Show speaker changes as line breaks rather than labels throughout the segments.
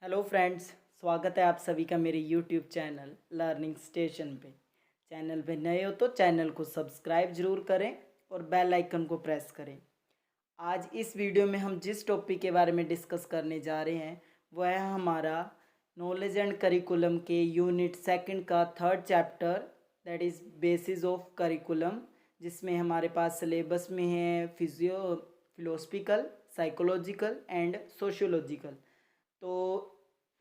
Hello friends, स्वागत है आप सभी का मेरे यूट्यूब चैनल लर्निंग स्टेशन पे। चैनल पे नए हो तो चैनल को सब्सक्राइब जरूर करें और बेल आइकन को प्रेस करें। आज इस वीडियो में हम जिस टॉपिक के बारे में डिस्कस करने जा रहे हैं वह है हमारा नॉलेज एंड करिकुलम के यूनिट सेकंड का third chapter, that is basis of curriculum, जिसमें हमारे पास सिलेबस में है फिलोसफिकल, साइकोलॉजिकल एंड सोशियोलॉजिकल। तो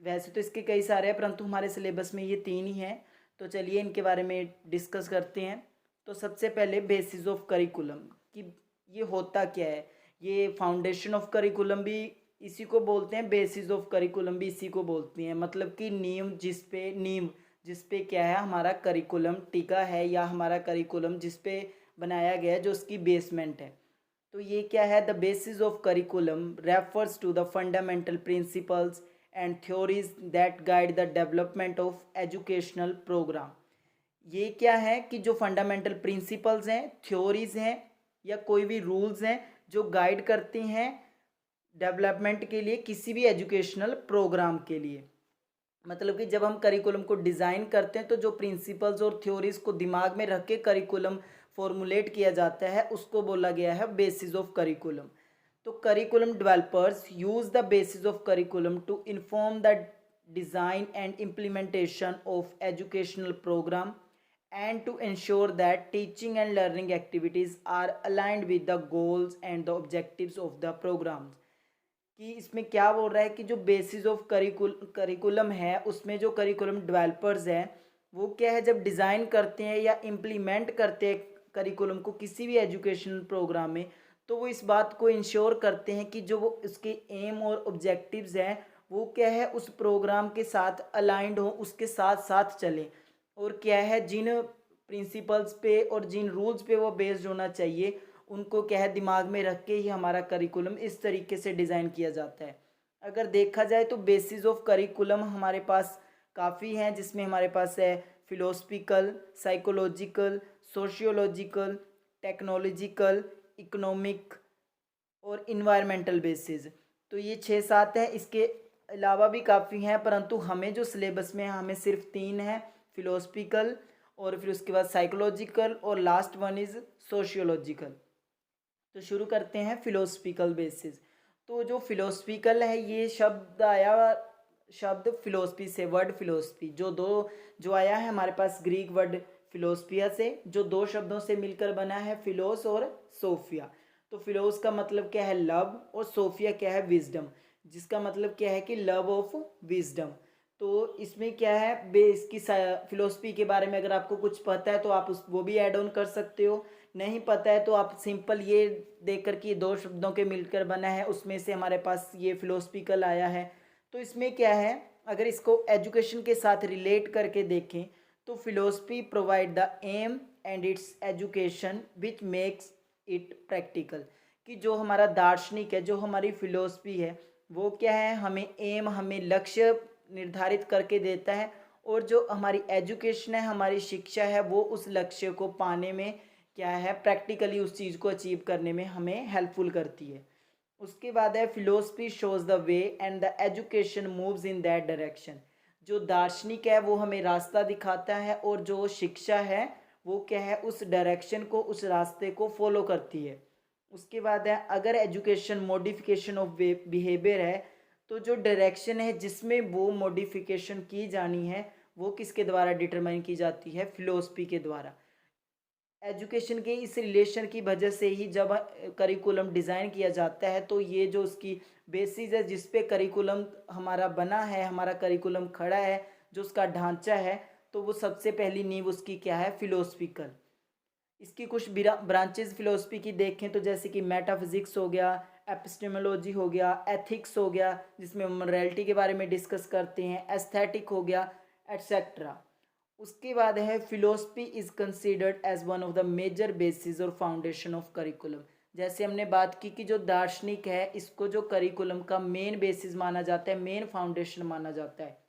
वैसे तो इसके कई सारे हैं परंतु हमारे सिलेबस में ये तीन ही हैं। तो चलिए इनके बारे में डिस्कस करते हैं। तो सबसे पहले बेसिस ऑफ करिकुलम कि ये होता क्या है। ये फाउंडेशन ऑफ करिकुलम भी इसी को बोलते हैं, बेसिस ऑफ करिकुलम भी इसी को बोलते हैं। मतलब कि नींव जिस पे क्या है हमारा करिकुलम टिका है या हमारा करिकुलम जिस पे बनाया गया है, जो उसकी बेसमेंट है। तो ये क्या है, the basis of curriculum refers to the fundamental principles and theories that guide the development of educational program. ये क्या है कि जो फंडामेंटल प्रिंसिपल्स हैं, थ्योरीज हैं या कोई भी रूल्स हैं जो गाइड करते हैं डेवलपमेंट के लिए किसी भी एजुकेशनल प्रोग्राम के लिए। मतलब कि जब हम करिकुलम को डिज़ाइन करते हैं तो जो प्रिंसिपल्स और थ्योरीज को दिमाग में रख के करिकुलम फॉर्मुलेट किया जाता है उसको बोला गया है बेसिस ऑफ करिकुलम। तो curriculum developers use the basis of curriculum to inform the design and implementation of educational program and to ensure that teaching and learning activities are aligned with the goals and the objectives of the programs। कि इसमें क्या बोल रहा है कि जो basis of curriculum है उसमें जो करिकुलम डेवलपर्स हैं वो क्या है, जब डिज़ाइन करते हैं या इम्प्लीमेंट करते हैं करिकुलम को किसी भी एजुकेशनल प्रोग्राम में, तो वो इस बात को इंश्योर करते हैं कि जो वो उसके एम और ऑब्जेक्टिव्स हैं वो क्या है उस प्रोग्राम के साथ अलाइंड हो, उसके साथ साथ चलें। और क्या है, जिन प्रिंसिपल्स पे और जिन रूल्स पे वो बेस्ड होना चाहिए उनको क्या है दिमाग में रख के ही हमारा करिकुलम इस तरीके से डिज़ाइन किया जाता है। अगर देखा जाए तो बेसिस ऑफ करिकुलम हमारे पास काफ़ी हैं, जिसमें हमारे पास है philosophical, psychological, sociological, technological, economic और इन्वायरमेंटल बेसिस। तो ये 6-7 हैं। इसके अलावा भी काफ़ी हैं परंतु हमें जो सिलेबस में है हमें सिर्फ 3 हैं, फिलोसफिकल और फिर उसके बाद साइकोलॉजिकल और लास्ट वन इज़ सोशियोलॉजिकल। तो शुरू करते हैं फिलोसफिकल बेसिस। तो जो फिलोसफिकल है ये शब्द आया, शब्द फिलोसफी से, वर्ड फिलोसफी जो आया है हमारे पास ग्रीक वर्ड फिलोसफिया से, जो दो शब्दों से मिलकर बना है, फिलोस और सोफिया। तो फिलोस का मतलब क्या है, लव, और सोफिया क्या है, विजडम, जिसका मतलब क्या है कि लव ऑफ विजडम। तो इसमें क्या है इसकी फिलोसफी के बारे में अगर आपको कुछ पता है तो आप उस वो भी ऐड ऑन कर सकते हो। नहीं पता है तो आप सिंपल ये देख कर कि ये दो शब्दों के मिलकर बना है, उसमें से हमारे पास ये फिलोसफिकल आया है। तो इसमें क्या है, अगर इसको एजुकेशन के साथ रिलेट करके देखें तो philosophy provide the aim and its education which makes it practical. कि जो हमारा दार्शनिक है, जो हमारी फिलोसफी है, वो क्या है, हमें एम, हमें लक्ष्य निर्धारित करके देता है, और जो हमारी एजुकेशन है, हमारी शिक्षा है, वो उस लक्ष्य को पाने में क्या है, प्रैक्टिकली उस चीज़ को अचीव करने में हमें हेल्पफुल करती है। उसके बाद है philosophy shows the way and the education moves in that direction. जो दार्शनिक है वो हमें रास्ता दिखाता है और जो शिक्षा है वो क्या है, उस डायरेक्शन को, उस रास्ते को फॉलो करती है। उसके बाद है अगर एजुकेशन मॉडिफिकेशन ऑफ बिहेवियर है, तो जो डायरेक्शन है जिसमें वो मॉडिफिकेशन की जानी है वो किसके द्वारा डिटरमाइन की जाती है, फिलोसफी के द्वारा। एजुकेशन के इस रिलेशन की वजह से ही जब करिकुलम डिज़ाइन किया जाता है तो ये जो उसकी बेसिस है जिस पे करिकुलम हमारा बना है, हमारा करिकुलम खड़ा है, जो उसका ढांचा है, तो वो सबसे पहली नींव उसकी क्या है, फिलोसफिकल। इसकी कुछ ब्रांचेस फिलोसफी की देखें तो जैसे कि मेटाफिजिक्स हो गया, एपिस्टेमोलॉजी हो गया, एथिक्स हो गया जिसमें मोरालिटी के बारे में डिस्कस करते हैं, एस्थेटिक हो गया, एट्सेट्रा। उसके बाद है philosophy is considered as one of the major basis और फाउंडेशन ऑफ करिकुलम। जैसे हमने बात की कि जो दार्शनिक है इसको जो करिकुलम का मेन बेसिस माना जाता है, मेन फाउंडेशन माना जाता है।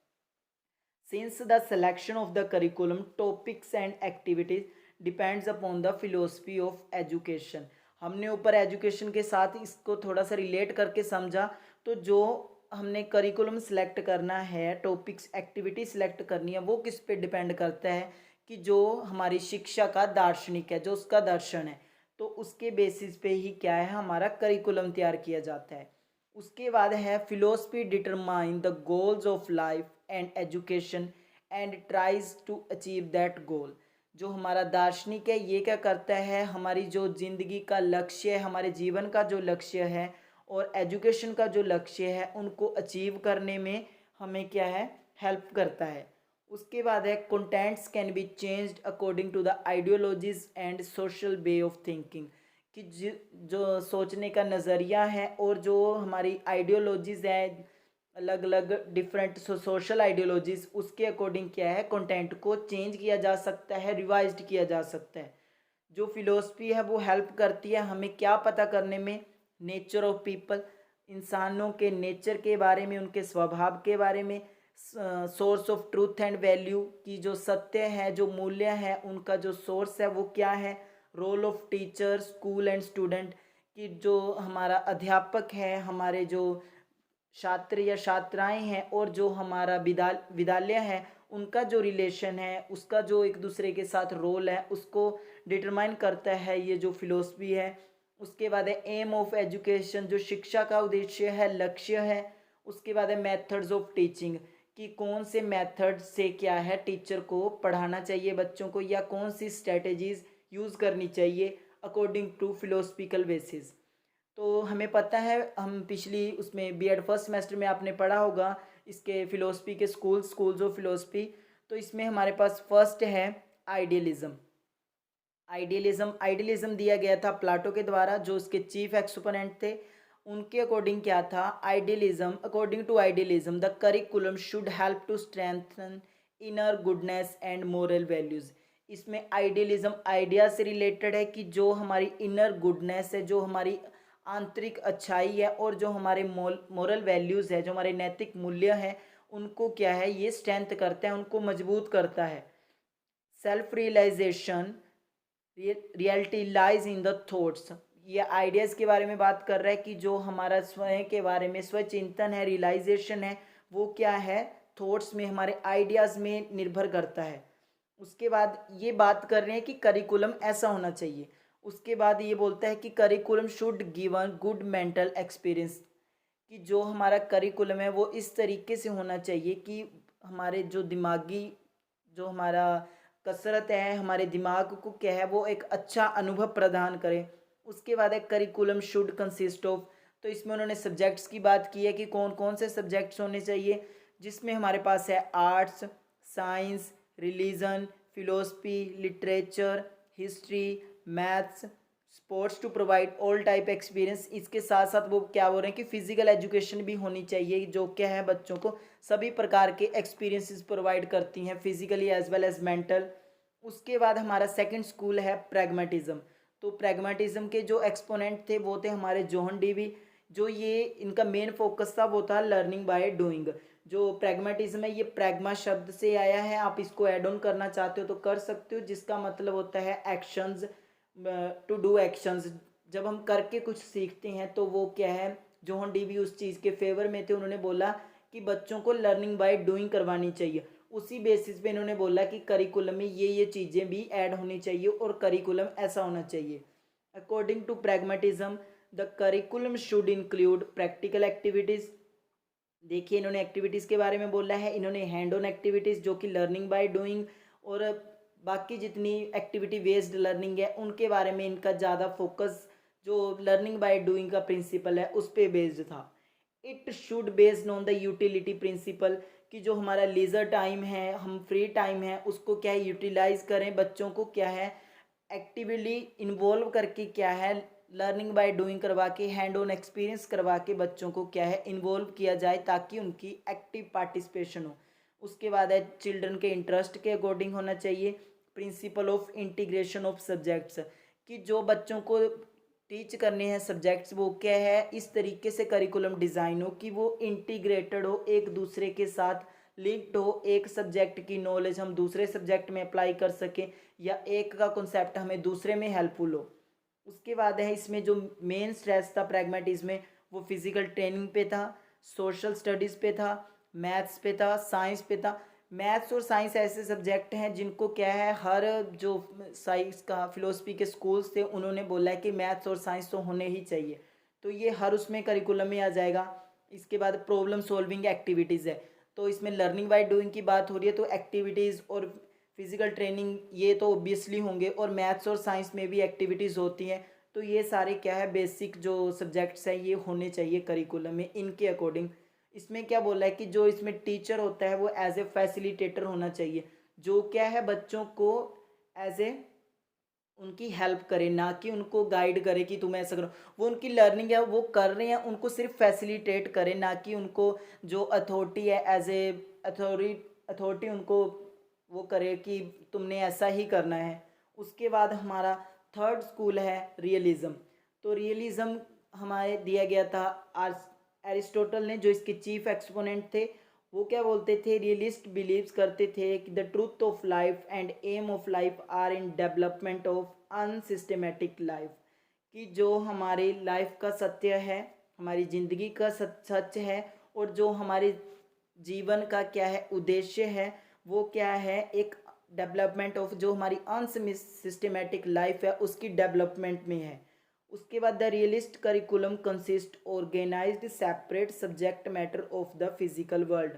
Since the selection of the curriculum topics and activities depends upon the philosophy of education. हमने ऊपर एजुकेशन के साथ इसको थोड़ा सा रिलेट करके समझा। तो जो हमने करिकुलम सिलेक्ट करना है, टॉपिक्स एक्टिविटी सिलेक्ट करनी है, वो किस पे डिपेंड करता है कि जो हमारी शिक्षा का दार्शनिक है, जो उसका दर्शन है, तो उसके बेसिस पे ही क्या है हमारा करिकुलम तैयार किया जाता है। उसके बाद है philosophy determine the goals of life and education and tries to achieve that goal. जो हमारा दार्शनिक है ये क्या करता है, हमारी जो ज़िंदगी का लक्ष्य है, हमारे जीवन का जो लक्ष्य है और एजुकेशन का जो लक्ष्य है उनको अचीव करने में हमें क्या है हेल्प करता है। उसके बाद है contents can be changed according to the ideologies and social way of thinking. कि जो सोचने का नज़रिया है और जो हमारी आइडियोलॉजीज़ है, अलग अलग डिफरेंट सोशल आइडियोलॉजीज़, उसके अकॉर्डिंग क्या है कंटेंट को चेंज किया जा सकता है, रिवाइज्ड किया जा सकता है। जो फिलोसफी है वो हेल्प करती है हमें क्या पता करने में, नेचर ऑफ पीपल, इंसानों के नेचर के बारे में, उनके स्वभाव के बारे में, source of truth and value की जो सत्य है, जो मूल्य है, उनका जो सोर्स है वो क्या है, role of teacher school and student, कि जो हमारा अध्यापक है, हमारे जो छात्र या छात्राएं हैं और जो हमारा विद्यालय है, उनका जो रिलेशन है, उसका जो एक दूसरे के साथ रोल है, उसको डिटरमाइन करता है ये जो फिलोसफी है। उसके बाद है एम ऑफ एजुकेशन, जो शिक्षा का उद्देश्य है, लक्ष्य है। उसके बाद है मेथड्स ऑफ टीचिंग, कि कौन से मेथड से क्या है टीचर को पढ़ाना चाहिए बच्चों को, या कौन सी स्ट्रेटजीज यूज़ करनी चाहिए अकॉर्डिंग टू फिलोसफिकल बेसिस। तो हमें पता है, हम पिछली उसमें बीएड फर्स्ट सेमेस्टर में आपने पढ़ा होगा इसके फिलोसफी के स्कूल्स ऑफ फिलोसफी। तो इसमें हमारे पास फर्स्ट है आइडियलिज्म। आइडियलिज्म दिया गया था प्लाटो के द्वारा, जो उसके चीफ एक्सपोनेंट थे। उनके अकॉर्डिंग क्या था, according to idealism the curriculum should help to strengthen inner goodness and moral values. इसमें आइडियलिज्म आइडिया से रिलेटेड है कि जो हमारी इनर गुडनेस है, जो हमारी आंतरिक अच्छाई है, और जो हमारे मोरल वैल्यूज़ है, जो हमारे नैतिक मूल्य हैं, उनको क्या है ये स्ट्रेंथ करता है, उनको मजबूत करता है। Self realization reality lies in the thoughts, ये आइडियाज़ के बारे में बात कर रहा है कि जो हमारा स्वयं के बारे में स्वचिंतन है, रियलाइजेशन है, वो क्या है थॉट्स में, हमारे आइडियाज़ में निर्भर करता है। उसके बाद ये बात कर रहे हैं कि करिकुलम ऐसा होना चाहिए। उसके बाद ये बोलता है कि curriculum should given good mental experience, कि जो हमारा करिकुलम है वो इस तरीके से होना चाहिए कि हमारे जो दिमागी, जो हमारा कसरत है, हमारे दिमाग को क्या है वो एक अच्छा अनुभव प्रदान करे। उसके बाद है करिकुलम शुड कंसिस्ट ऑफ, तो इसमें उन्होंने सब्जेक्ट्स की बात की है कि कौन कौन से सब्जेक्ट्स होने चाहिए, जिसमें हमारे पास है arts, science, religion, philosophy, literature, history, maths, sports to provide all type experience. इसके साथ साथ वो क्या बोल रहे हैं कि फिजिकल एजुकेशन भी होनी चाहिए, जो क्या है बच्चों को सभी प्रकार के एक्सपीरियंसेस प्रोवाइड करती हैं, physically as well as mental. उसके बाद हमारा सेकंड स्कूल है प्रैग्मेटिज्म। तो प्रैग्मेटिज्म के जो एक्सपोनेंट थे वो थे हमारे जोहन डीवी। जो ये इनका मेन फोकस था वो था लर्निंग बाय डूइंग। जो प्रैग्मेटिज्म है ये प्रैग्मा शब्द से आया है, आप इसको ऐड ऑन करना चाहते हो तो कर सकते हो, जिसका मतलब होता है एक्शंस, टू डू एक्शंस। जब हम करके कुछ सीखते हैं तो वो क्या है, जोहन डीवी उस चीज़ के फेवर में थे, उन्होंने बोला कि बच्चों को लर्निंग बाय डूइंग करवानी चाहिए। उसी बेसिस पे इन्होंने बोला कि करिकुलम में ये चीज़ें भी ऐड होनी चाहिए और करिकुलम ऐसा होना चाहिए। According to pragmatism the curriculum should include practical activities. देखिए इन्होंने एक्टिविटीज़ के बारे में बोला है, इन्होंने हैंड ऑन एक्टिविटीज़ जो कि लर्निंग बाय डूइंग, और बाकी जितनी एक्टिविटी बेस्ड लर्निंग है उनके बारे में इनका ज़्यादा फोकस जो लर्निंग बाय डूइंग का प्रिंसिपल है उस पर बेस्ड था। It should based on the utility principle, कि जो हमारा लीजर टाइम है, हम फ्री टाइम है, उसको क्या है यूटिलाइज करें, बच्चों को क्या है एक्टिवली इन्वॉल्व करके क्या है लर्निंग बाय डूइंग करवा के, हैंड ऑन एक्सपीरियंस करवा के बच्चों को क्या है इन्वॉल्व किया जाए ताकि उनकी एक्टिव पार्टिसिपेशन हो। उसके बाद है चिल्ड्रन के इंटरेस्ट के अकॉर्डिंग होना चाहिए। Principle of integration of subjects, कि जो बच्चों को टीच करने हैं सब्जेक्ट्स वो क्या है इस तरीके से करिकुलम डिज़ाइन हो कि वो इंटीग्रेटेड हो, एक दूसरे के साथ लिंक्ड हो, एक सब्जेक्ट की नॉलेज हम दूसरे सब्जेक्ट में अप्लाई कर सकें, या एक का कॉन्सेप्ट हमें दूसरे में हेल्पफुल हो। उसके बाद है इसमें जो मेन स्ट्रेस था प्रैग्मेटिज्म में वो फिजिकल ट्रेनिंग पे था, सोशल स्टडीज़ पे था, मैथ्स पे था, साइंस पे था। मैथ्स और साइंस ऐसे सब्जेक्ट हैं जिनको क्या है, हर जो साइंस का फिलोसफी के स्कूल्स थे उन्होंने बोला है कि मैथ्स और साइंस तो होने ही चाहिए, तो ये हर उसमें करिकुलम में आ जाएगा। इसके बाद प्रॉब्लम सॉल्विंग एक्टिविटीज़ है, तो इसमें लर्निंग बाय डूइंग की बात हो रही है, तो एक्टिविटीज़ और फिजिकल ट्रेनिंग ये तो ऑब्वियसली होंगे, और मैथ्स और साइंस में भी एक्टिविटीज़ होती हैं। तो ये सारे क्या है, बेसिक जो सब्जेक्ट्स हैं ये होने चाहिए करिकुलम में इनके अकॉर्डिंग। इसमें क्या बोला है कि जो इसमें टीचर होता है वो एज ए फैसिलिटेटर होना चाहिए, जो क्या है बच्चों को एज ए उनकी हेल्प करे, ना कि उनको गाइड करे कि तुम ऐसा करो। वो उनकी लर्निंग है वो कर रहे हैं, उनको सिर्फ फैसिलिटेट करे, ना कि उनको जो अथॉरिटी है एज ए अथॉरिटी उनको वो करे कि तुमने ऐसा ही करना है। उसके बाद हमारा थर्ड स्कूल है रियलिज्म। तो रियलिज्म हमारे दिया गया था एरिस्टोटल ने, जो इसके चीफ एक्सपोनेंट थे। वो क्या बोलते थे, रियलिस्ट बिलीव्स करते थे कि the truth of life and aim of life are in development of unsystematic life. कि जो हमारी लाइफ का सत्य है, हमारी ज़िंदगी का सच है, और जो हमारे जीवन का क्या है उद्देश्य है, वो क्या है, एक डेवलपमेंट ऑफ जो हमारी अनसिस्टमेटिक लाइफ है उसकी डेवलपमेंट में है। उसके बाद the realist curriculum consist organized separate subject matter of the physical world.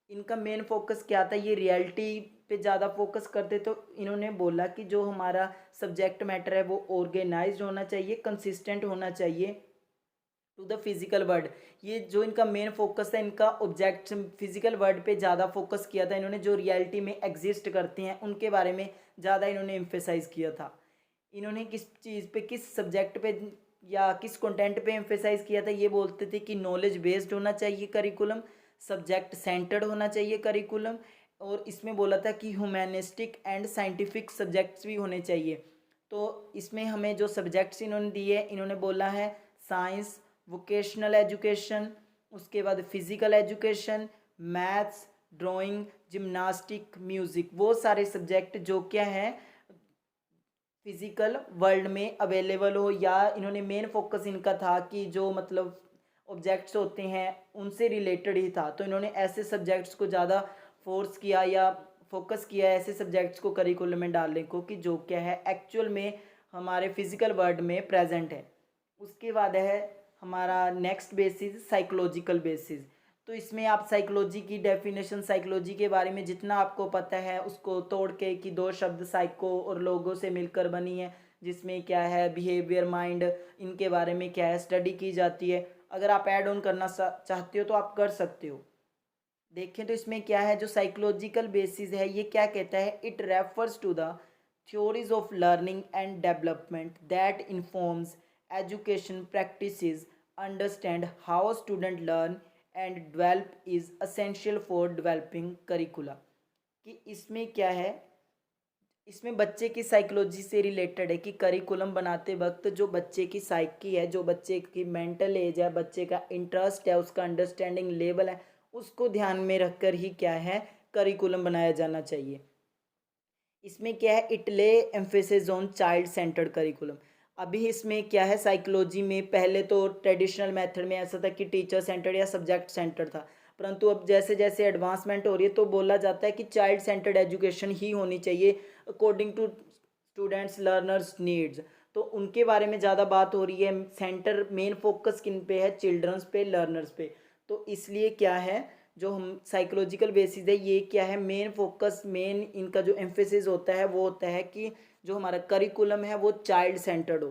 इनका मेन फोकस क्या था, ये रियलिटी पे ज़्यादा फोकस करते, तो इन्होंने बोला कि जो हमारा सब्जेक्ट मैटर है वो ऑर्गेनाइज्ड होना चाहिए, कंसिस्टेंट होना चाहिए टू द फिजिकल वर्ल्ड। ये जो इनका मेन फोकस है, इनका ऑब्जेक्ट फिजिकल वर्ल्ड पे ज़्यादा फोकस किया था इन्होंने, जो रियलिटी में एग्जिस्ट करते हैं उनके बारे में ज़्यादा इन्होंने एम्फेसाइज किया था। इन्होंने किस चीज़ पे, किस सब्जेक्ट पे या किस कंटेंट पे एम्फेसाइज किया था, ये बोलते थे कि नॉलेज बेस्ड होना चाहिए करिकुलम, सब्जेक्ट सेंटर्ड होना चाहिए करिकुलम, और इसमें बोला था कि ह्यूमैनिस्टिक एंड साइंटिफिक सब्जेक्ट्स भी होने चाहिए। तो इसमें हमें जो सब्जेक्ट्स इन्होंने दिए, इन्होंने बोला है साइंस, वोकेशनल एजुकेशन, उसके बाद physical education, maths, drawing, gymnastic, music, वो सारे सब्जेक्ट जो क्या है फिज़िकल वर्ल्ड में अवेलेबल हो। या इन्होंने मेन फोकस इनका था कि जो मतलब ऑब्जेक्ट्स होते हैं उनसे रिलेटेड ही था, तो इन्होंने ऐसे सब्जेक्ट्स को ज़्यादा फोर्स किया या फोकस किया ऐसे सब्जेक्ट्स को करिकुलम में डालने को कि जो क्या है एक्चुअल में हमारे फिज़िकल वर्ल्ड में प्रेजेंट है। उसके बाद है हमारा नेक्स्ट बेसिस साइकोलॉजिकल बेसिस। तो इसमें आप साइकोलॉजी की डेफिनेशन, साइकोलॉजी के बारे में जितना आपको पता है उसको तोड़ के, कि दो शब्द साइको और लोगो से मिलकर बनी है, जिसमें क्या है बिहेवियर, माइंड, इनके बारे में क्या है स्टडी की जाती है। अगर आप ऐड ऑन करना चाहते हो तो आप कर सकते हो। देखें तो इसमें क्या है, जो साइकोलॉजिकल बेसिस है ये क्या कहता है, it refers to the theories of learning and development that informs education practices, understand how student learn and develop is essential for developing curricula. कि इसमें क्या है, इसमें बच्चे की साइकोलॉजी से रिलेटेड है कि करिकुलम बनाते वक्त जो बच्चे की साइकी है, जो बच्चे की मेंटल एज है, बच्चे का इंटरेस्ट है, उसका अंडरस्टैंडिंग लेवल है, उसको ध्यान में रखकर ही क्या है करिकुलम बनाया जाना चाहिए। इसमें क्या है, इट ले emphasis on child centred curriculum. अभी इसमें क्या है, साइकोलॉजी में पहले तो ट्रेडिशनल मेथड में ऐसा था कि टीचर सेंटर्ड या सब्जेक्ट सेंटर्ड था, परंतु अब जैसे जैसे एडवांसमेंट हो रही है तो बोला जाता है कि चाइल्ड सेंटर्ड एजुकेशन ही होनी चाहिए according to students learners needs. तो उनके बारे में ज़्यादा बात हो रही है, सेंटर मेन फोकस किन पे है, चिल्ड्रंस पे, लर्नर्स पे। तो इसलिए क्या है, जो हम साइकोलॉजिकल बेसिस है ये क्या है, मेन फोकस, मेन इनका जो एम्फेसिस होता है वो होता है कि जो हमारा करिकुलम है वो चाइल्ड सेंटर्ड हो।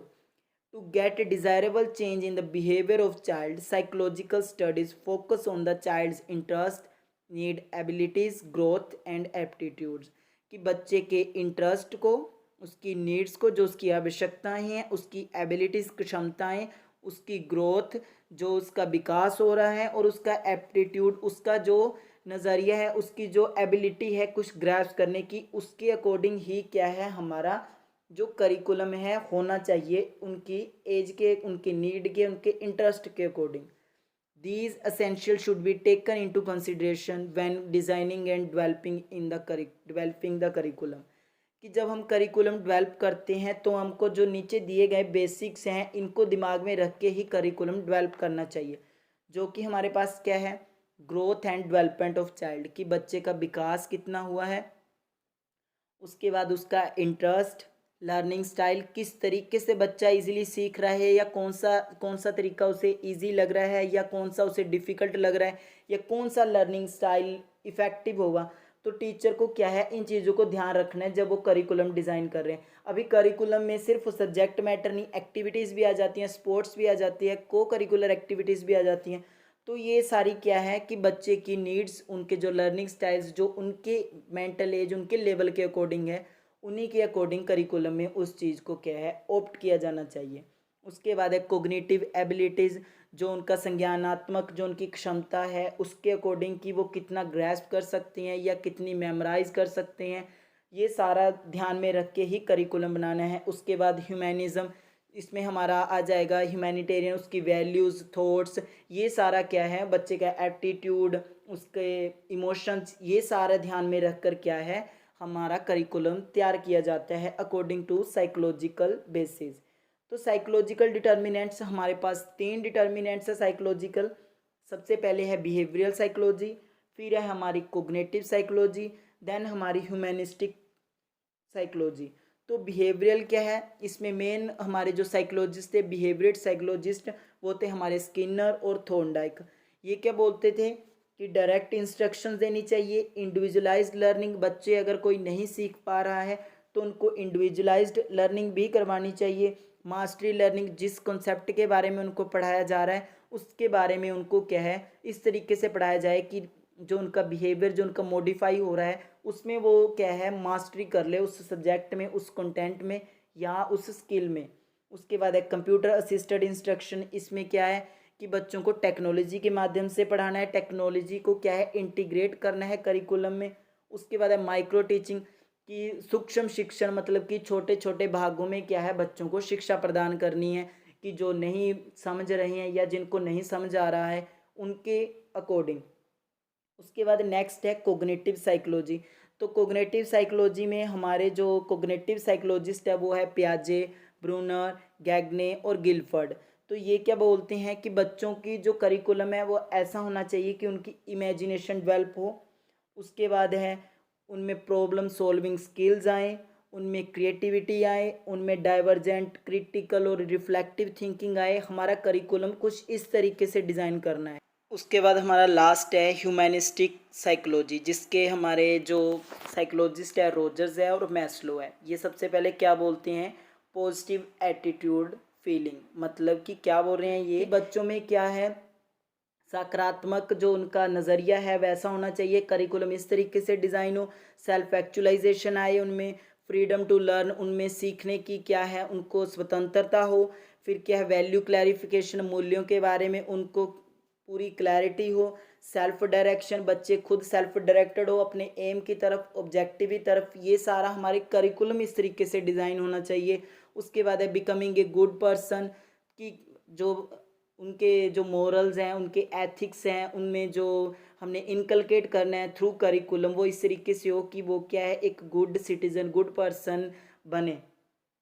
To get a desirable change in the behaviour of child, psychological studies focus on the child's interest, need, abilities, growth and aptitudes. कि बच्चे के इंटरेस्ट को, उसकी नीड्स को, जो उसकी आवश्यकताएं हैं, उसकी एबिलिटीज़, क्षमताएं, उसकी ग्रोथ, जो उसका विकास हो रहा है, और उसका एप्टीट्यूड, उसका जो नज़रिया है, उसकी जो एबिलिटी है कुछ ग्रैस्प करने की, उसके अकॉर्डिंग ही क्या है हमारा जो करिकुलम है होना चाहिए, उनकी एज के, उनके नीड के, उनके इंटरेस्ट के according. These essentials should be taken into consideration when designing and developing the curriculum। कि जब हम करिकुलम डेवलप करते हैं तो हमको जो नीचे दिए गए बेसिक्स हैं इनको दिमाग में रख के ही करिकुलम डेवलप करना चाहिए। जो कि हमारे पास क्या है, growth and development of child, कि बच्चे का विकास कितना हुआ है। उसके बाद उसका इंटरेस्ट, लर्निंग स्टाइल, किस तरीके से बच्चा इजीली सीख रहा है, या कौन सा तरीका उसे इजी लग रहा है, या कौन सा उसे डिफ़िकल्ट लग रहा है, या कौन सा लर्निंग स्टाइल इफ़ेक्टिव होगा। तो टीचर को क्या है, इन चीज़ों को ध्यान रखना है जब वो करिकुलम डिज़ाइन कर रहे हैं। अभी करिकुलम में सिर्फ सब्जेक्ट मैटर नहीं, एक्टिविटीज़ भी आ जाती हैं, स्पोर्ट्स भी आ जाती है, को करिकुलर एक्टिविटीज़ भी आ जाती हैं। तो ये सारी क्या है कि बच्चे की नीड्स, उनके जो लर्निंग स्टाइल्स, जो उनके मेंटल एज, उनके लेवल के अकॉर्डिंग है, उन्हीं के अकॉर्डिंग करिकुलम में उस चीज़ को क्या है, ऑप्ट किया जाना चाहिए। उसके बाद है कोग्निटिव एबिलिटीज़, जो उनका संज्ञानात्मक जो उनकी क्षमता है उसके अकॉर्डिंग कि वो कितना ग्रैस्प कर सकती हैं या कितनी मेमोराइज कर सकते हैं, ये सारा ध्यान में रख के ही करिकुलम बनाना है। उसके बाद ह्यूमैनिज़्म, इसमें हमारा आ जाएगा ह्यूमैनिटेरियन, उसकी वैल्यूज़, थॉट्स, ये सारा क्या है, बच्चे का एप्टीट्यूड, उसके इमोशंस, ये सारा ध्यान में रख कर क्या है, हमारा करिकुलम तैयार किया जाता है अकॉर्डिंग टू साइकोलॉजिकल बेसिस। तो साइकोलॉजिकल डिटर्मिनेंट्स, हमारे पास 3 डिटर्मिनेंट्स है साइकोलॉजिकल। सबसे पहले है बिहेवियरल साइकोलॉजी, फिर है हमारी कोग्निटिव साइकोलॉजी, देन हमारी ह्यूमैनिस्टिक साइकोलॉजी। तो बिहेवियरल क्या है, इसमें मेन हमारे जो साइकोलॉजिस्ट थे, बिहेवियर साइकोलॉजिस्ट, वो थे हमारे स्किनर और थॉर्नडाइक। ये क्या बोलते थे कि डायरेक्ट इंस्ट्रक्शन देनी चाहिए, इंडिविजुअलाइज्ड लर्निंग, बच्चे अगर कोई नहीं सीख पा रहा है तो उनको इंडिविजुअलाइज्ड लर्निंग भी करवानी चाहिए। मास्टरी लर्निंग, जिस कॉन्सेप्ट के बारे में उनको पढ़ाया जा रहा है उसके बारे में उनको क्या है, इस तरीके से पढ़ाया जाए कि जो उनका बिहेवियर, जो उनका मॉडिफाई हो रहा है, उसमें वो क्या है, मास्टरी कर ले उस सब्जेक्ट में, उस कंटेंट में, या उस स्किल में। उसके बाद है कंप्यूटर असिस्टेड इंस्ट्रक्शन, इसमें क्या है कि बच्चों को टेक्नोलॉजी के माध्यम से पढ़ाना है, टेक्नोलॉजी को क्या है, इंटीग्रेट करना है करिकुलम में। उसके बाद है माइक्रो टीचिंग, कि सूक्ष्म शिक्षण, मतलब कि छोटे छोटे भागों में क्या है, बच्चों को शिक्षा प्रदान करनी है, कि जो नहीं समझ रहे हैं या जिनको नहीं समझ आ रहा है उनके अकॉर्डिंग। उसके बाद नेक्स्ट है कोग्निटिव साइकोलॉजी। तो कोग्निटिव साइकोलॉजी में हमारे जो कोग्निटिव साइकोलॉजिस्ट है वो है पियाजे, ब्रूनर, गैगने और गिलफर्ड। तो ये क्या बोलते हैं कि बच्चों की जो करिकुलम है वो ऐसा होना चाहिए कि उनकी इमेजिनेशन डेवलप हो। उसके बाद है उनमें प्रॉब्लम सॉल्विंग स्किल्स आए, उनमें क्रिएटिविटी आए, उनमें डाइवर्जेंट, क्रिटिकल और रिफ्लेक्टिव थिंकिंग आए। हमारा करिकुलम कुछ इस तरीके से डिज़ाइन करना है। उसके बाद हमारा लास्ट है ह्यूमैनिस्टिक साइकोलॉजी, जिसके हमारे जो साइकोलॉजिस्ट है रोजर्स है और मैस्लो है। ये सबसे पहले क्या बोलते हैं, पॉजिटिव एटीट्यूड फीलिंग, मतलब कि क्या बोल रहे हैं ये, बच्चों में क्या है, सकारात्मक जो उनका नज़रिया है वैसा होना चाहिए, करिकुलम इस तरीके से डिज़ाइन हो, सेल्फ एक्चुअलाइजेशन आए उनमें, फ्रीडम टू लर्न, उनमें सीखने की क्या है, उनको स्वतंत्रता हो। फिर क्या है, वैल्यू क्लैरिफिकेशन, मूल्यों के बारे में उनको पूरी क्लैरिटी हो। सेल्फ डायरेक्शन, बच्चे खुद सेल्फ डायरेक्टेड हो अपने एम की तरफ, ऑब्जेक्टिव की तरफ। ये सारा हमारे करिकुलम इस तरीके से डिज़ाइन होना चाहिए। उसके बाद है बिकमिंग ए गुड पर्सन, कि जो उनके जो मोरल्स हैं, उनके एथिक्स हैं, उनमें जो हमने इनकलकेट करना है थ्रू करिकुलम, वो इस तरीके से हो कि वो क्या है, एक गुड सिटीज़न, गुड पर्सन बने।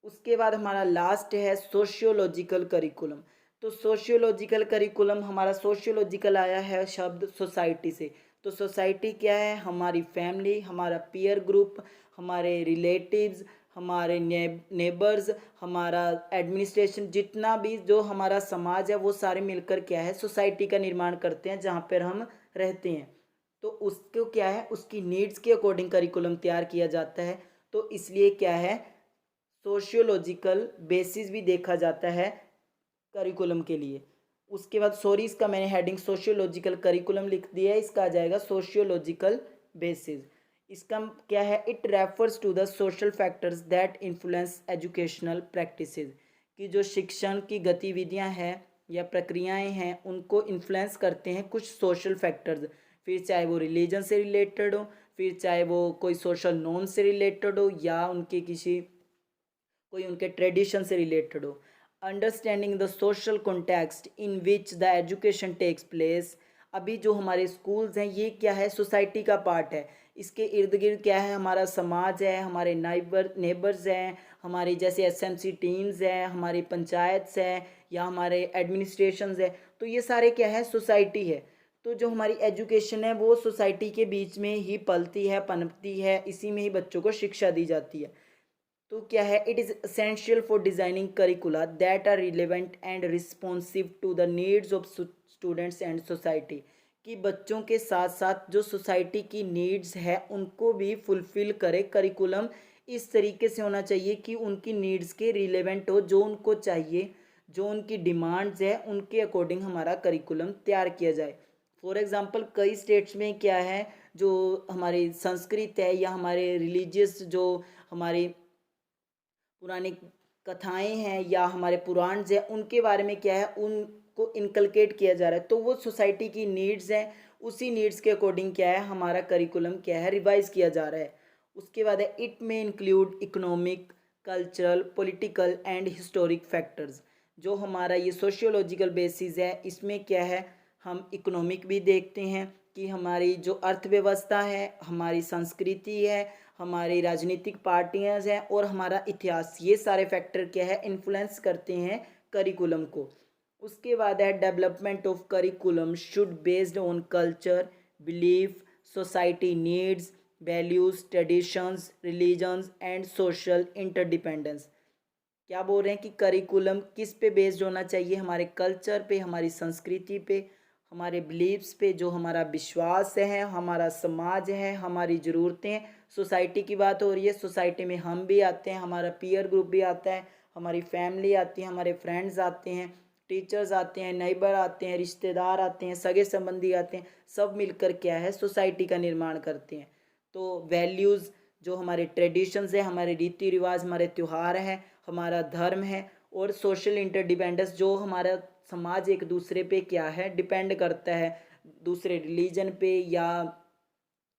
उसके बाद हमारा लास्ट है सोशियोलॉजिकल करिकुलम। तो सोशियोलॉजिकल करिकुलम, हमारा सोशियोलॉजिकल आया है शब्द सोसाइटी से। तो सोसाइटी क्या है, हमारी फैमिली, हमारा पीयर ग्रुप, हमारे रिलेटिव्स, हमारे नेबर्स, हमारा एडमिनिस्ट्रेशन, जितना भी जो हमारा समाज है वो सारे मिलकर क्या है, सोसाइटी का निर्माण करते हैं जहाँ पर हम रहते हैं। तो उसको क्या है, उसकी नीड्स के अकॉर्डिंग करिकुलम तैयार किया जाता है। तो इसलिए क्या है, सोशियोलॉजिकल बेसिस भी देखा जाता है करिकुलम के लिए। उसके बाद सॉरी, इसका मैंने हेडिंग सोशियोलॉजिकल करिकुलम लिख दिया है, इसका आ जाएगा सोशियोलॉजिकल बेसिस। इसका क्या है, it refers to the social factors that influence educational practices, कि जो शिक्षण की गतिविधियां हैं या प्रक्रियाएं हैं उनको इन्फ्लुएंस करते हैं कुछ सोशल फैक्टर्स। फिर चाहे वो रिलीजन से रिलेटेड हो, फिर चाहे वो कोई सोशल नॉर्म से रिलेटेड हो, या उनके किसी कोई उनके ट्रेडिशन से रिलेटेड हो। Understanding the social context in which the education takes place अभी जो हमारे स्कूल्स हैं ये क्या है, सोसाइटी का पार्ट है। इसके इर्द गिर्द क्या है, हमारा समाज है, हमारे नेबर्स हैं, हमारी जैसे एसएमसी टीम्स हैं, हमारी पंचायत्स हैं या हमारे एडमिनिस्ट्रेशंस है। तो ये सारे क्या है, सोसाइटी है। तो जो हमारी एजुकेशन है वो सोसाइटी के बीच में ही पलती है, पनपती है, इसी में ही बच्चों को शिक्षा दी जाती है। तो क्या है, it is essential for designing curricula that are relevant and responsive to the needs of students and society. कि बच्चों के साथ साथ जो सोसाइटी की नीड्स है उनको भी फुलफ़िल करे। करिकुलम इस तरीके से होना चाहिए कि उनकी नीड्स के रिलेवेंट हो, जो उनको चाहिए, जो उनकी डिमांड्स है उनके अकॉर्डिंग हमारा करिकुलम तैयार किया जाए। फॉर एग्ज़ाम्पल कई स्टेट्स में क्या है, जो हमारी संस्कृत है या हमारे रिलीजियस जो हमारी पुरानी कथाएं हैं या हमारे पुराण्स हैं उनके बारे में क्या है, उनको इनकलकेट किया जा रहा है। तो वो सोसाइटी की नीड्स हैं, उसी नीड्स के अकॉर्डिंग क्या है, हमारा करिकुलम क्या है, रिवाइज किया जा रहा है। उसके बाद है, इट में include economic, cultural, political and historic factors. जो हमारा ये सोशियोलॉजिकल बेसिस है, इसमें क्या है, हम इकोनॉमिक भी देखते हैं कि हमारी जो अर्थव्यवस्था है, हमारी संस्कृति है, हमारी राजनीतिक पार्टियां हैं और हमारा इतिहास, ये सारे फैक्टर क्या है, इन्फ्लुएंस करते हैं करिकुलम को। उसके बाद है, development of curriculum should based on culture, belief, society needs, values, traditions, religions and social interdependence. क्या बोल रहे हैं कि करिकुलम किस पे बेस्ड होना चाहिए, हमारे कल्चर पे, हमारी संस्कृति पे, हमारे बिलीव्स पे, जो हमारा विश्वास है, हमारा समाज है, हमारी ज़रूरतें हैं। सोसाइटी की बात हो रही है, सोसाइटी में हम भी आते हैं, हमारा पीयर ग्रुप भी आता है, हमारी फैमिली आती है, हमारे फ्रेंड्स आते हैं, टीचर्स आते हैं, नेबर आते हैं, रिश्तेदार आते हैं, सगे संबंधी आते हैं, सब मिलकर क्या है, सोसाइटी का निर्माण करते हैं। तो वैल्यूज़, जो हमारे ट्रेडिशंस है, हमारे रीति रिवाज, हमारे त्यौहार हैं, हमारा धर्म है, और सोशल इंटरडिपेंडेंस, जो हमारा समाज एक दूसरे पे क्या है, डिपेंड करता है, दूसरे रिलीजन पे या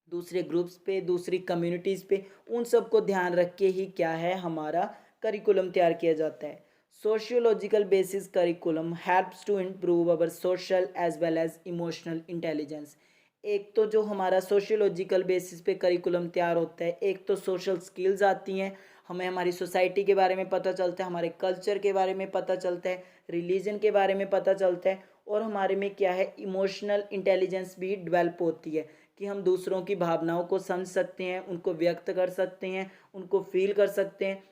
दूसरे ग्रुप्स पे, दूसरी कम्युनिटीज़ पे, उन सब को ध्यान रख के ही क्या है, हमारा करिकुलम तैयार किया जाता है। Sociological basis curriculum helps to improve our social as well as emotional intelligence. एक तो जो हमारा सोशियोलॉजिकल बेसिस पे करिकुलम तैयार होता है, एक तो सोशल स्किल्स आती हैं, हमें हमारी सोसाइटी के बारे में पता चलता है, हमारे कल्चर के बारे में पता चलता है, रिलीजन के बारे में पता चलता है, और हमारे में क्या है, इमोशनल इंटेलिजेंस भी डेवलप होती है कि हम दूसरों की भावनाओं को समझ सकते हैं, उनको व्यक्त कर सकते हैं, उनको फील कर सकते हैं।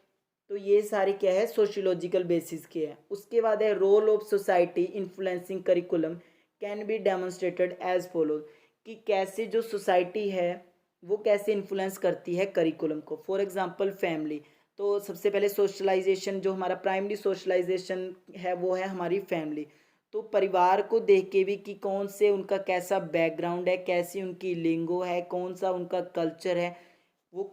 तो ये सारे क्या है, सोशियोलॉजिकल बेसिस के हैं। उसके बाद है, role of society influencing curriculum can be demonstrated as follows. कि कैसे जो सोसाइटी है वो कैसे इन्फ्लुएंस करती है करिकुलम को। फॉर एग्जांपल फैमिली, तो सबसे पहले सोशलाइजेशन, जो हमारा प्राइमरी सोशलाइजेशन है वो है हमारी फैमिली। तो परिवार को देख के भी कि कौन से उनका कैसा बैकग्राउंड है, कैसी उनकी लिंगो है, कौन सा उनका कल्चर है, वो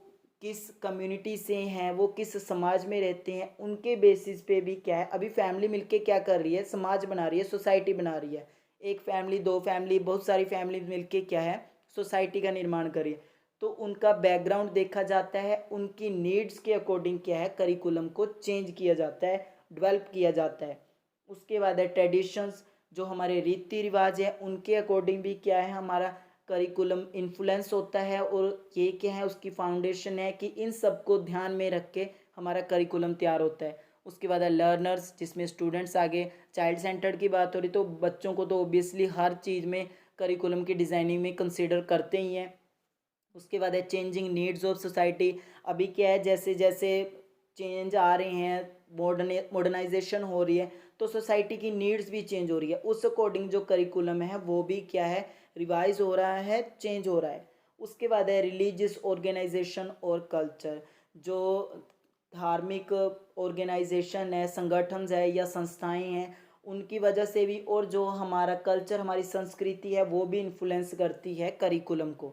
किस कम्युनिटी से हैं, वो किस समाज में रहते हैं, उनके बेसिस पे भी क्या है, अभी फैमिली मिलके क्या कर रही है, समाज बना रही है, सोसाइटी बना रही है। एक फैमिली, दो फैमिली, बहुत सारी फैमिली मिलके क्या है, सोसाइटी का निर्माण कर रही है। तो उनका बैकग्राउंड देखा जाता है, उनकी नीड्स के अकॉर्डिंग क्या है, करिकुलम को चेंज किया जाता है, डेवलप किया जाता है। उसके बाद है ट्रेडिशंस, जो हमारे रीति रिवाज है उनके अकॉर्डिंग भी क्या है, हमारा करिकुलम इन्फ्लुएंस होता है। और ये क्या है, उसकी फाउंडेशन है कि इन सब को ध्यान में रख के हमारा करिकुलम तैयार होता है। उसके बाद है लर्नर्स, जिसमें स्टूडेंट्स आगे, चाइल्ड सेंटर्ड की बात हो रही तो बच्चों को तो ओबियसली हर चीज़ में करिकुलम की डिज़ाइनिंग में कंसिडर करते ही हैं। उसके बाद है चेंजिंग नीड्स ऑफ सोसाइटी। अभी क्या है, जैसे जैसे चेंज आ रहे हैं, मॉडर्नाइजेशन हो रही है, तो सोसाइटी की नीड्स भी चेंज हो रही है, उस अकॉर्डिंग जो करिकुलम है वो भी क्या है, रिवाइज हो रहा है, चेंज हो रहा है। उसके बाद है रिलीजियस ऑर्गेनाइजेशन और कल्चर। जो धार्मिक ऑर्गेनाइजेशन है, संगठन है या संस्थाएं हैं, उनकी वजह से भी, और जो हमारा कल्चर, हमारी संस्कृति है वो भी इन्फ्लुएंस करती है करिकुलम को।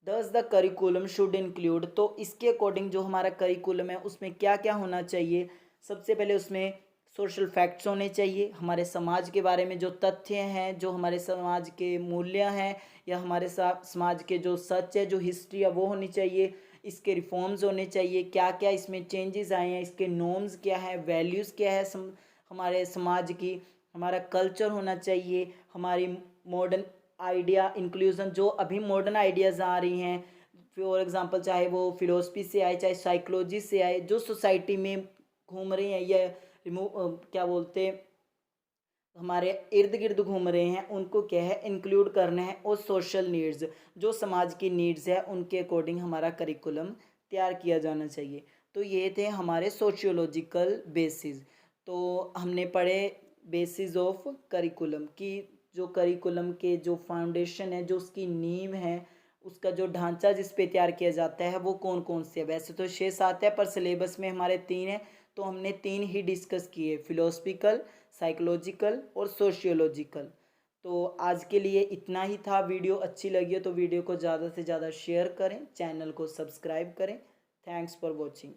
दस द करिकुलम शुड इंक्लूड, तो इसके अकॉर्डिंग जो हमारा करिकुलम है उसमें क्या क्या होना चाहिए। सबसे पहले उसमें सोशल फैक्ट्स होने चाहिए, हमारे समाज के बारे में जो तथ्य हैं, जो हमारे समाज के मूल्य हैं, या हमारे समाज के जो सच है, जो हिस्ट्री है वो होनी चाहिए। इसके रिफॉर्म्स होने चाहिए, क्या क्या इसमें चेंजेस आए हैं, इसके नॉर्म्स क्या है, वैल्यूज़ क्या है हमारे समाज की। हमारा कल्चर होना चाहिए, हमारी मॉडर्न आइडिया इंक्लूजन, जो अभी मॉडर्न आइडियाज़ आ रही हैं, फॉर एग्जांपल चाहे वो फिलोसफी से आए चाहे साइकोलॉजी से आए, जो सोसाइटी में घूम रही हैं या रिमूव क्या बोलते हमारे इर्द गिर्द घूम रहे हैं, उनको क्या है इंक्लूड करना है। और सोशल नीड्स, जो समाज की नीड्स है उनके अकॉर्डिंग हमारा करिकुलम तैयार किया जाना चाहिए। तो ये थे हमारे सोशियोलॉजिकल बेसिस। तो हमने पढ़े बेसिस ऑफ करिकुलम की, जो करिकुलम के जो फाउंडेशन है, जो उसकी नींव है, उसका जो ढांचा जिस पे तैयार किया जाता है वो कौन कौन से है। वैसे तो 6-7 है पर सिलेबस में हमारे 3 है, तो हमने 3 ही डिस्कस किए, फिलोसफिकल, साइकोलॉजिकल और सोशियोलॉजिकल। तो आज के लिए इतना ही था। वीडियो अच्छी लगी हो तो वीडियो को ज़्यादा से ज़्यादा शेयर करें, चैनल को सब्सक्राइब करें। Thanks for watching.